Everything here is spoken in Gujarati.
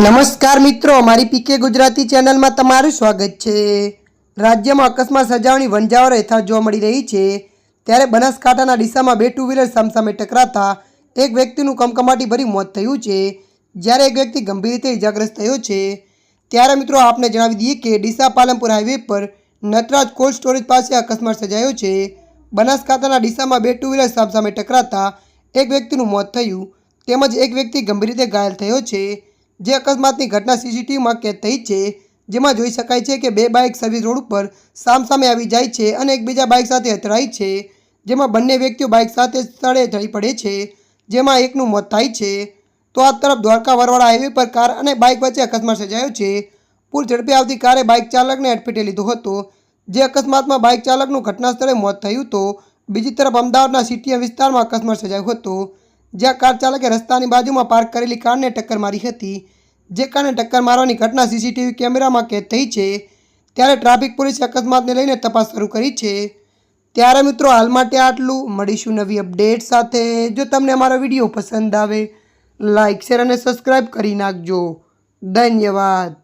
નમસ્કાર મિત્રો, મારી પીકે ગુજરાતી ચેનલમાં તમારું સ્વાગત છે। રાજ્યમાં અકસ્માત સર્જાવાની વંજાવર યથાર્થ જોવા મળી રહી છે। ત્યારે બનાસકાંઠાના ડીસામાં બે ટુ વ્હીલર સામસામે ટકરાતા એક વ્યક્તિનું કમકમાટી ભરી મોત થયું છે, જ્યારે એક વ્યક્તિ ગંભીર રીતે ઇજાગ્રસ્ત થયો છે। ત્યારે મિત્રો આપને જણાવી દઈએ કે ડીસા પાલનપુર હાઈવે પર નટરાજ કોલ્ડ સ્ટોરેજ પાસે અકસ્માત સર્જાયો છે। બનાસકાંઠાના ડીસામાં બે ટુ વ્હીલર સામસામે ટકરાતા એક વ્યક્તિનું મોત થયું તેમજ એક વ્યક્તિ ગંભીર રીતે ઘાયલ થયો છે। જે અકસ્માતની ઘટના સીસીટીવીમાં કેદ થઈ છે, જેમાં જોઈ શકાય છે કે બે બાઇક સર્વિસ રોડ ઉપર સામસામે આવી જાય છે અને એકબીજા બાઇક સાથે અથડાય છે, જેમાં બંને વ્યક્તિઓ બાઇક સાથે સ્થળે ઢળી પડે છે, જેમાં એકનું મોત થાય છે। તો આ તરફ દ્વારકા વરવાડા હાઈવે પર કાર અને બાઇક વચ્ચે અકસ્માત સર્જાયો છે। પૂર ઝડપે આવતી કારે બાઇક ચાલકને અડફેટે લીધો હતો, જે અકસ્માતમાં બાઇક ચાલકનું ઘટના સ્થળે મોત થયું તો બીજી તરફ અમદાવાદના સીટીએમ વિસ્તારમાં અકસ્માત સર્જાયો હતો, જ્યાં કાર ચાલકે રસ્તાની બાજુમાં પાર્ક કરેલી કારને ટક્કર મારી હતી, જે કારણે ટક્કર મારવાની ઘટના સીસીટીવી કેમેરામાં કેદ થઈ છે। ત્યારે ટ્રાફિક પોલીસે અકસ્માતને લઈને તપાસ શરૂ કરી છે। ત્યારે મિત્રો હાલ માટે આટલું, મળીશું નવી અપડેટ સાથે। જો તમને અમારો વિડીયો પસંદ આવે લાઇક શેર અને સબસ્ક્રાઈબ કરી નાખજો। ધન્યવાદ।